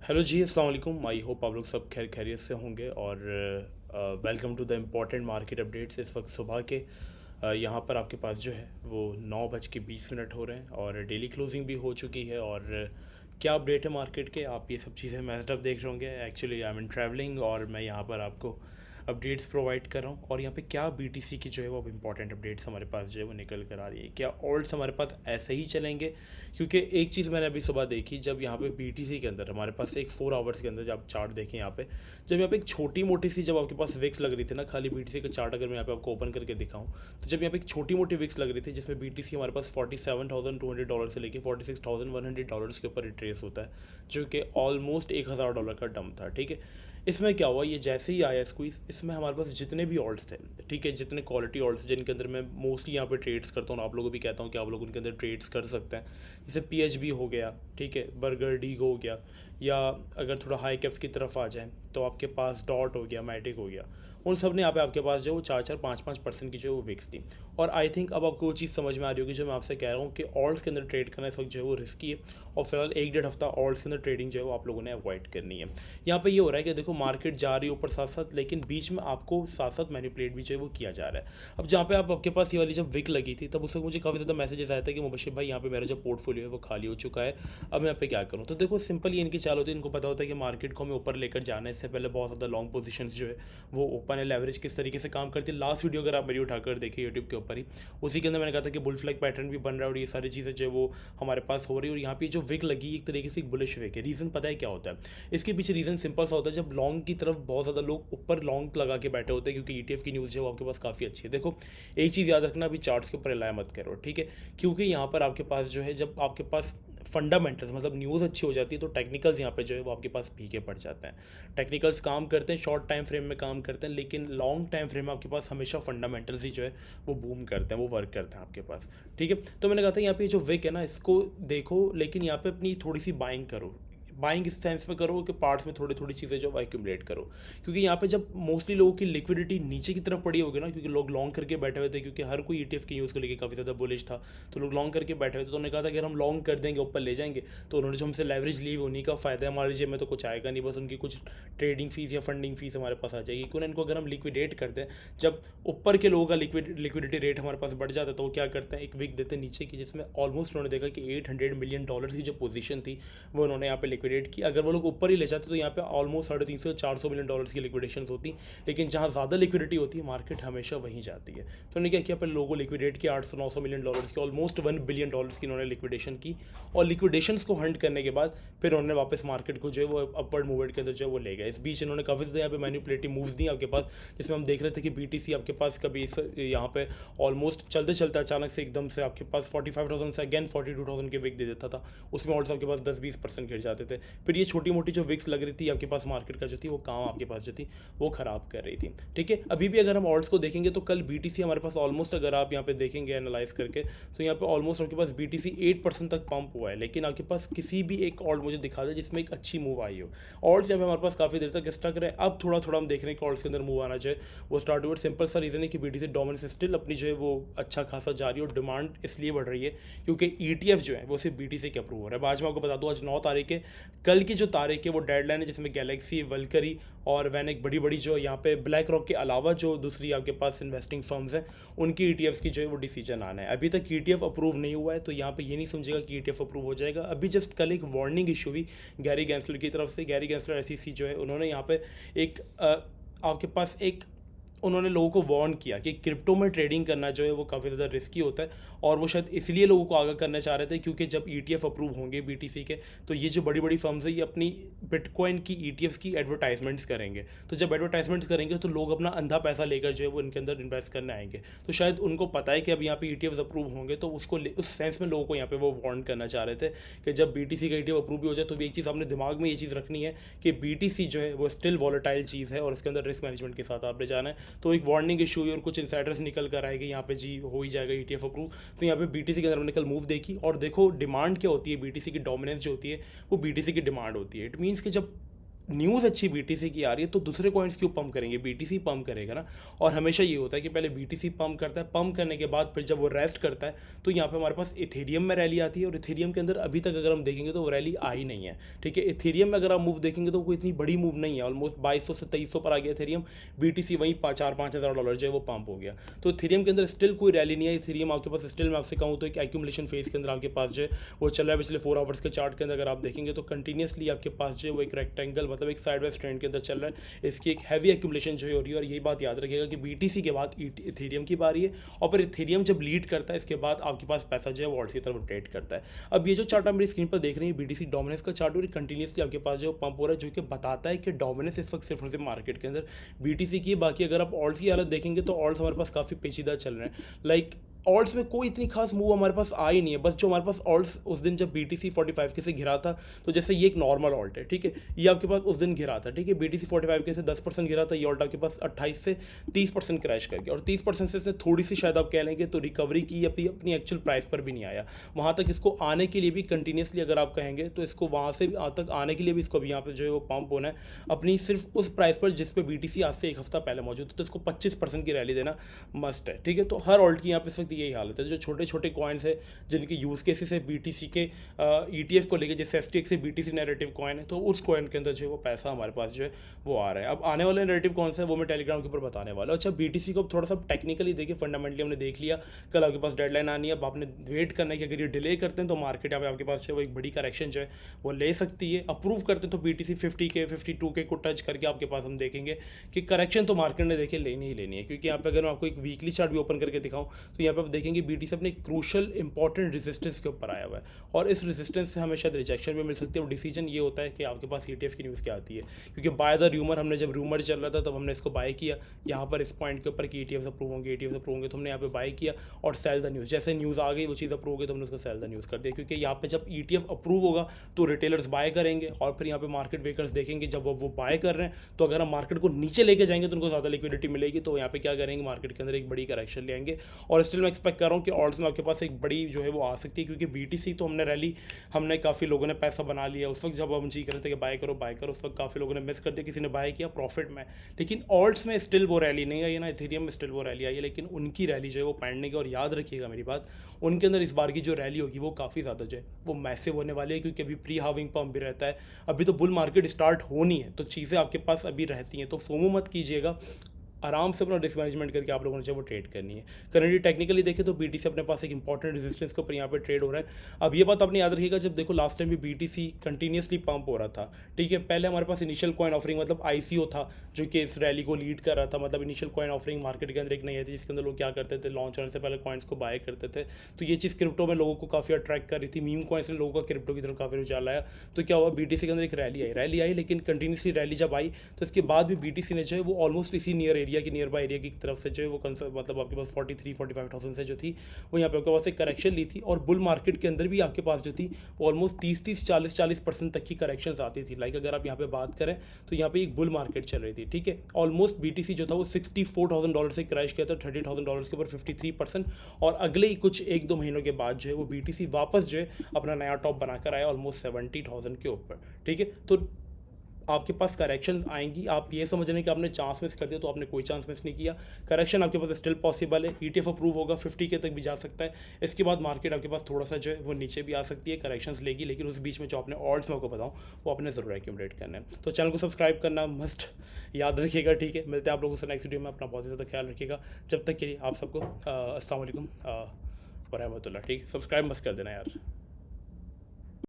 Hello जी, अस्सलाम वालेकुम। I hope आप लोग सब खैर खैरियत से होंगे और welcome to the important market updates. इस वक्त सुबह के यहाँ पर आपके पास जो है वो 9:20 हो रहे हैं और डेली क्लोजिंग भी हो चुकी है। और क्या अपडेट है मार्केट के, आप ये सब चीज़ें मैच्ड अप देख रहे होंगे। Actually I am in travelling और मैं यहाँ पर आपको अपडेट्स प्रोवाइड कर रहा हूँ। और यहाँ पे क्या बीटीसी की जो है वो अब इंपॉर्टेंट अपडेट्स हमारे पास जो है वो निकल कर आ रही है। क्या ऑल्ट्स हमारे पास ऐसे ही चलेंगे, क्योंकि एक चीज़ मैंने अभी सुबह देखी, जब यहाँ पे बीटीसी के अंदर हमारे पास एक 4 आवर्स के अंदर जब आप चार्ट देखें यहाँ पे, जब यहाँ पे एक छोटी मोटी सी जब आपके पास विक्स लग रही थी ना, खाली बीटीसी का चार्ट अगर मैं यहाँ पे आपको ओपन करके दिखाऊं, तो जब यहाँ पे एक छोटी मोटी विक्स लग रही थी जिसमें बीटीसी हमारे पास $47,200 से लेके $46,100 के ऊपर रिट्रेस होता है, जो कि ऑलमोस्ट $1,000 का डम था। ठीक है, इसमें क्या हुआ, ये जैसे ही आया स्क्वीज, इसमें हमारे पास जितने भी ऑल्ट्स थे, ठीक है, जितने क्वालिटी ऑल्ट्स जिनके अंदर मैं मोस्टली यहाँ पे ट्रेड्स करता हूँ, आप लोगों को भी कहता हूँ कि आप लोग उनके अंदर ट्रेड्स कर सकते हैं। जैसे पीएचबी हो गया, ठीक है, बर्गर डी हो गया, या अगर थोड़ा हाई कैप्स की तरफ आ जाए तो आपके पास डॉट हो गया, मैटिक हो गया, उन सब ने यहाँ पे आपके पास जो वो 4-4, 5-5% की जो वो विक्स थी। और आई थिंक अब आपको वो चीज़ समझ में आ रही होगी जो मैं आपसे कह रहा हूँ कि ऑल्ट्स के अंदर ट्रेड करना इस वक्त जो है वो रिस्की है। और फिलहाल 1-1.5 हफ्ता ऑल्ट्स के अंदर ट्रेडिंग जो है वो आप लोगों ने अवॉइड करनी है। यहाँ पे ये हो रहा है कि देखो मार्केट जा रही है ऊपर साथ साथ, लेकिन बीच में आपको साथ साथ मैनिपुलेट भी जो है वो किया जा रहा है। अब जहाँ पे आपके पास ये वाली जब विक लगी थी, तब उस वक्त मुझे काफ़ी ज़्यादा मैसेजेस आया था कि मुबशिर भाई यहाँ पे मेरा जो पोर्टफोलियो है वो खाली हो चुका है, अब मैं यहाँ पे क्या करूँ। तो देखो सिंपल ये इनकी चाल होती है, इनको पता होता है कि मार्केट को हमें ऊपर लेकर जाना है। इससे पहले बहुत ज़्यादा लॉन्ग पोजीशंस जो है वो ओपन है, लेवरेज किस तरीके से काम करती है। लास्ट वीडियो अगर आप मेरी उठाकर देखिए यूट्यूब के ऊपर ही, उसी के अंदर मैंने कहा था कि बुल फ्लैग पैटर्न भी बन रहा है और ये सारी चीज़ें जो है वो हमारे पास हो रही है। और यहाँ पे जो विक लगी एक तरीके से एक बुलिश विक है। रीज़न पता है क्या होता है इसके पीछे? रीज़न सिंपल सा होता है, जब लॉन्ग की तरफ बहुत ज़्यादा लोग ऊपर लॉन्ग लगा के बैठे होते हैं, क्योंकि ईटीएफ की न्यूज़ जो है वो आपके पास काफ़ी अच्छी है। देखो एक चीज़ याद रखना, अभी चार्ट्स के ऊपर रिलाय मत करो, ठीक है, क्योंकि यहाँ पर आपके पास जो है जब आपके पास फंडामेंटल्स मतलब न्यूज़ अच्छी हो जाती है तो टेक्निकल्स यहाँ पे जो है वो आपके पास फीके पड़ जाते हैं। टेक्निकल्स काम करते हैं, शॉर्ट टाइम फ्रेम में काम करते हैं, लेकिन लॉन्ग टाइम फ्रेम में आपके पास हमेशा फंडामेंटल्स ही जो है वो बूम करते हैं, वो वर्क करते हैं आपके पास। ठीक है, तो मैंने कहा था यहाँ पे जो विक है ना, इसको देखो, लेकिन यहाँ पे अपनी थोड़ी सी बाइंग करो। बाइंग इस सेंस में करो कि पार्ट्स में थोड़ी थोड़ी चीज़ें जो एक्यूमुलेट करो, क्योंकि यहाँ पे जब मोस्टली लोगों की लिक्विडिटी नीचे की तरफ पड़ी होगी ना, क्योंकि लोग लॉन्ग करके बैठे हुए थे, क्योंकि हर कोई ईटीएफ की न्यूज़ को लेकर काफ़ी ज़्यादा बुलिश था, तो लोग लॉन्ग करके बैठे हुए थे। तो उन्होंने कहा था कि अगर हम लॉन्ग कर देंगे ऊपर ले जाएंगे, तो उन्होंने जो हमसे लेवरेज ली उन्हीं का फ़ायदा है, हमारे जेब में तो कुछ आएगा नहीं, बस उनकी कुछ ट्रेडिंग फीस या फंडिंग फीस हमारे पास आ जाएगी। क्यों, इनको अगर हम लिक्विडेट करते हैं, जब ऊपर के लोगों का लिक्विडिटी रेट हमारे पास बढ़ जाता है, तो वो क्या करते हैं, एक विक देते हैं नीचे की, जिसमें ऑलमोस्ट उन्होंने देखा कि $800 मिलियन की जो पोजीशन थी वो उन्होंने यहाँ पे लिक्विडेट की। अगर वो लोग ऊपर ही ले जाते तो यहाँ पे ऑलमोस्ट $350 से $400 मिलियन की लिक्विडेशन होती, लेकिन जहाँ ज़्यादा लिक्विडिटी होती है मार्केट हमेशा वहीं जाती है। तो उन्होंने क्या किया, पर लोगों को लिक्विडेट किया 800-900 मिलियन की, ऑलमोस्ट $1 बिलियन की इन्होंने लिक्विडेशन की। और लिक्विडेशन को हंट करने के बाद फिर उन्होंने वापस मार्केट को जो है वो अपवर्ड मूवमेंट के अंदर जो है वो ले गए। इस बीच इन्होंने काफ़ी ज़्यादा यहाँ पे मैनिपुलेटिव मूव्स दी आपके पास, जिसमें हम देख रहे थे कि बीटीसी आपके पास कभी यहाँ पे ऑलमोस्ट चलते चलते अचानक से एकदम से आपके पास 45,000 से अगेन 42,000 के विक दे देता था, उसमें ऑल्स आपके पास 10-20% गिर जाते थे। फिर ये छोटी मोटी जो विक्स लग रही थी आपके पास मार्केट का जो थी, वो काम आपके पास जो थी वो ख़राब कर रही थी। ठीक है, अभी भी अगर हम ऑल्ट्स को देखेंगे तो कल बीटीसी हमारे पास ऑलमोस्ट, अगर आप यहाँ पे देखेंगे एनालाइज करके, तो यहाँ पे ऑलमोस्ट आपके पास बीटीसी 8% तक पंप हुआ है, लेकिन आपके पास किसी भी एक ऑल्ट मुझे दिखा दे जिसमें एक अच्छी मूव आई हो। ऑल्ट्स यहाँ पे हमारे पास काफ़ी देर तक स्टक रहे, अब थोड़ा थोड़ा हम देख रहे हैं कि ऑल्ट्स के अंदर मूव आना चाहिए, वो स्टार्ट हुआ। सिंपल सा रीज़न है कि बीटीसी डोमिनेंस स्टिल अपनी जो है वो अच्छा खासा जारी है, और डिमांड इसलिए बढ़ रही है क्योंकि ईटीएफ जो है वो सिर्फ बीटीसी के अप्रूव हो रहा है। आज मैं आपको बता दूँ, आज 9 तारीख है, कल की जो तारीख है वो डेडलाइन है, जिसमें गैलेक्सी, वल्करी और वैनिक बड़ी बड़ी जो यहाँ पे ब्लैक रॉक के अलावा जो दूसरी आपके पास इन्वेस्टिंग फर्म्स हैं, उनकी ईटीएफ्स की जो है वो डिसीजन आना है। अभी तक ईटीएफ अप्रूव नहीं हुआ है, तो यहाँ पे ये नहीं समझेगा कि ईटीएफ अप्रूव हो जाएगा। अभी जस्ट कल एक वार्निंग इशू हुई गैरी गैंसलर की तरफ से। गैरी गैंसलर एसईसी जो है, उन्होंने यहाँ पे एक आपके पास एक उन्होंने लोगों को वार्न किया कि क्रिप्टो में ट्रेडिंग करना जो है वो काफ़ी ज़्यादा रिस्की होता है, और वो शायद इसलिए लोगों को आगाह करना चाह रहे थे क्योंकि जब ईटीएफ अप्रूव होंगे बीटीसी के, तो ये जो बड़ी बड़ी फर्म्स है ये अपनी बिटकॉइन की ईटीएफ्स की एडवर्टाइजमेंट्स करेंगे। तो जब एडवर्टाइजमेंट्स करेंगे तो लोग अपना अंधा पैसा लेकर जो है वो इनके अंदर इन्वेस्ट करने आएंगे। तो शायद उनको पता है कि अब यहाँ पे ईटीएफ्स अप्रूव होंगे, तो उसको उस सेंस में लोगों को यहाँ पे वो वार्न करना चाह रहे थे कि जब बीटीसी का ईटीएफ अप्रूव भी हो जाए, तो भी एक चीज़ आपने दिमाग में ये चीज़ रखनी है कि बीटीसी जो है वो स्टिल वॉलेटाइल चीज़ है, और इसके अंदर रिस्क मैनेजमेंट के साथ आपने जाना है। तो एक वार्निंग इशू हुई और कुछ इंसाइडर्स निकल कर आएंगे यहाँ पे जी हो ही जाएगा ईटीएफ अप्रूव। तो यहाँ पे बीटीसी के अंदर हमने कल मूव देखी, और देखो डिमांड क्या होती है, बीटीसी की डोमिनेंस जो होती है वो बीटीसी की डिमांड होती है। इट मीन्स कि जब न्यूज़ अच्छी बीटीसी की आ रही है तो दूसरे कॉइन्स क्यों पंप करेंगे, बीटीसी पंप करेगा ना। और हमेशा ये होता है कि पहले बीटीसी पंप करता है, पंप करने के बाद फिर जब वो रेस्ट करता है तो यहाँ पे हमारे पास इथेरियम में रैली आती है, और इथेरियम के अंदर अभी तक अगर हम देखेंगे तो वो रैली आई नहीं है, ठीक है। इथेरियम में अगर आप मूव देखेंगे तो कोई इतनी बड़ी मूव नहीं है, ऑलमोस्ट 2200 से 2300 पर आ गया इथेरियम, बीटीसी वहीं 4-5 हज़ार डॉलर जो है वो पंप हो गया। तो इथेरियम के अंदर स्टिल कोई रैली नहीं है, इथेरियम आपके पास स्टिल मैं आपसे कहूँ तो एक एक्यूमुलेशन फेज के अंदर आपके पास जो है वो चल रहा है। पिछले 4 आवर्स के चार्ट के अंदर अगर आप देखेंगे तो कंटिन्यूसली आपके पास जो है वो एक रेक्टेंगल मतलब एक साइडवेज ट्रेंड के अंदर चल रहा है, इसकी एक हैवी एक्यूमुलेशन जो हो रही है। और यही बात याद रखिएगा कि बीटीसी के बाद इथेरियम की बारी है, और फिर इथेरियम जब लीड करता है इसके बाद आपके पास पैसा जो है वो ऑल्ट्स की तरफ रोटेट करता है। अब ये जो चार्ट आप मेरी स्क्रीन पर देख रहे हैं बीटीसी डोमिनेंस का चार्ट, और कंटिन्यूसली आपके पास जो पंप हो रहा है, जो कि बताता है कि डोमिनेंस इस वक्त सिर्फ और सिर्फ मार्केट के अंदर बीटीसी की। बाकी अगर आप ऑल्ट्स की हालत देखेंगे तो ऑल्ट्स हमारे पास काफ़ी पेचीदा चल रहे हैं। लाइक ऑल्ट्स में कोई इतनी खास मूव हमारे पास आई नहीं है, बस जो हमारे पास ऑल्ट्स उस दिन जब बीटीसी 45 के से गिरा था, तो जैसे ये एक नॉर्मल ऑल्ट है, ठीक है, ये आपके पास उस दिन गिरा था, ठीक है, बीटीसी 45 के से 10% गिरा था, ये ऑल्ट आपके पास 28 से 30% क्रैश कर गया, और 30% से थोड़ी सी शायद आप कह लेंगे तो रिकवरी की अपनी एक्चुअल प्राइस पर भी नहीं आया। वहाँ तक इसको आने के लिए भी कंटिन्यूसली अगर आप कहेंगे तो इसको वहाँ से तक आने के लिए भी इसको भी यहाँ पे जो है वो पंप होना है अपनी सिर्फ उस प्राइस पर जिस पे बीटीसी आज से एक हफ्ता पहले मौजूद था, तो इसको 25% की रैली देना मस्ट है, ठीक है। तो हर ऑल्ट की यहाँ पे इस वक्त यही हालत है। जो छोटे छोटे कॉइन्स है जिनके यूज़ केसेस है बीटीसी के ईटीएफ को लेके, जैसे एफटीएक्स से बीटीसी नैरेटिव कॉइन है, तो उस कॉइन के अंदर जो है वो पैसा हमारे पास जो है वो आ रहा है। अब आने वाले नैरेटिव कौन सा है वो मैं टेलीग्राम के ऊपर बताने वाला हूँ। अच्छा, बीटीसी को थोड़ा सा टेक्निकली देखिए, फंडामेंटली हमने देख लिया, कल आपके पास डेडलाइन आनी है, अब आपने वेट करना है कि अगर ये डिले करते हैं तो मार्केट यहाँ पे आपके पास जो है वो एक बड़ी करेक्शन जो है वो ले सकती है। अप्रूव करते हैं तो बीटीसी 50K 52K को टच करके आपके पास हम देखेंगे कि करेक्शन तो मार्केट ने देखे लेनी ही लेनी है, क्योंकि यहाँ पे अगर मैं आपको एक वीकली चार्ट भी ओपन करके दिखाऊं तो यहाँ पे आप देखेंगे बीटीसी अपने क्रूशल इंपॉर्टेंट रेजिस्टेंस के ऊपर आया हुआ है, और इस रेजिस्टेंस से हमें शायद रिजेक्शन भी मिल सकती है। और डिसीजन ये होता है कि आपके पास ETF की न्यूज़ क्या आती है, क्योंकि बाय द र्यूमर, हमने जब रूमर चल रहा था तब हमने इसको बाय किया यहाँ पर इस पॉइंट के ऊपर कि ETF अप्रूव होंगे, ETF अप्रूव होंगे, तो हमने यहाँ पे बाय किया, और सेल द न्यूज़, जैसे न्यूज़ आ गई वो चीज़ अप्रूव हो गई तो हमने उसको सेल द न्यूज़ कर दिया, क्योंकि यहाँ पे जब ETF अप्रूव होगा तो रिटेलर्स बाय करेंगे, और फिर यहाँ पे मार्केट वेकर्स देखेंगे जब वो बाय कर रहे हैं तो अगर हम मार्केट को नीचे लेके जाएंगे तो उनको ज़्यादा लिक्विडिटी मिलेगी, तो यहाँ पे क्या करेंगे, मार्केट के अंदर एक बड़ी करेक्शन ले आएंगे। और स्टिल मैं एक्सपेक्ट कर रहा हूँ कि ऑल्ट्स में आपके पास एक बड़ी जो है वो आ सकती है, क्योंकि बीटीसी तो हमने रैली, हमने काफ़ी लोगों ने पैसा बना लिया उस वक्त जब हम जी रहे थे कि बाय करो बाय करो, उस वक्त काफ़ी लोगों ने मिस कर दिया, किसी ने बाय किया प्रॉफिट में। लेकिन ऑल्ट्स में स्टिल वो रैली नहीं आई है ना, इथेरियम में स्टिल वो रैली आई है, लेकिन उनकी रैली जो है वो पेंडिंग है। और याद रखिएगा मेरी बात, उनके अंदर इस बार की जो रैली होगी वो काफ़ी ज़्यादा जो है वो मैसिव होने वाली है, क्योंकि अभी प्री हाविंग पंप भी रहता है, अभी तो बुल मार्केट स्टार्ट होनी है, तो चीज़ें आपके पास अभी रहती हैं, तो फोमो मत कीजिएगा, आराम से अपना रिस्क मैनेजमेंट करके आप लोगों ने जो वो ट्रेड करनी है। करंटली टेक्निकली देखें तो बीटीसी अपने पास एक इंपॉर्टेंट रेजिस्टेंस के ऊपर यहाँ पे ट्रेड हो रहा है। अब ये बात आपने याद रखिएगा, जब देखो लास्ट टाइम भी बीटीसी कंटिन्यूसली पंप हो रहा था, ठीक है, पहले हमारे पास इनिशियल कॉइन ऑफरिंग मतलब ICO था जो कि इस रैली को लीड कर रहा था, मतलब इनिशियल कॉइन ऑफरिंग मार्केट के अंदर एक नहीं आई थी, जिसके अंदर लोग क्या करते थे, लॉन्च होने से पहले कॉइन्स को बाय करते थे, तो ये चीज़ क्रिप्टो में लोगों को काफ़ी अट्रैक्ट कर रही थी, मीम कॉइन्स ने लोगों का क्रिप्टो की तरफ काफ़ी रुझान लाया। तो क्या हुआ, बीटीसी के अंदर एक रैली आई, लेकिन कंटिन्यूसली रैली जब आई तो इसके बाद भी बीटीसी ने जो है वो ऑलमोस्ट इसी नियर बाय एरिया की तरफ से जो है वो मतलब आपके पास 43-45,000 से जो थी वो यहाँ पे आपके पास एक करेक्शन ली थी, और बुल मार्केट के अंदर भी आपके पास जो थी वो ऑलमोस्ट 30-40% तक की करेक्शंस आती थी। लाइक अगर आप यहाँ पे बात करें तो यहाँ पे एक बुल मार्केट चल रही थी, ठीक है, ऑलमोस्ट बीटीसी जो था वो $64,000 से क्रैश किया था $30,000 के ऊपर 53%, और अगले ही कुछ 1-2 महीनों के बाद जो है वो बीटीसी वापस जो है अपना नया टॉप बनाकर आया ऑलमोस्ट 70,000 के ऊपर, ठीक है। तो आपके पास करेक्शन आएंगी, आप ये समझ कि आपने चांस मिस कर दिया तो आपने कोई चांस मिस नहीं किया, करेक्शन आपके पास स्टिल पॉसिबल है, ETF अप्रूव होगा 50K तक भी जा सकता है, इसके बाद मार्केट आपके पास थोड़ा सा जो है वो नीचे भी आ सकती है, करेक्शंस लेगी, लेकिन उस बीच में जो आपने ऑल्ट्स में आपको बताऊँ वो आपने ज़रूर एक्यूमुलेट करना है। तो चैनल को सब्सक्राइब करना मस्ट याद रखिएगा, ठीक है। मिलते हैं आप लोगों से नेक्स्ट वीडियो में, अपना बहुत ही ज़्यादा ख्याल रखिएगा, जब तक के लिए आप सबको अस्सलाम वालेकुम व रहमतुल्लाह, ठीक, सब्सक्राइब मस्त कर देना यार।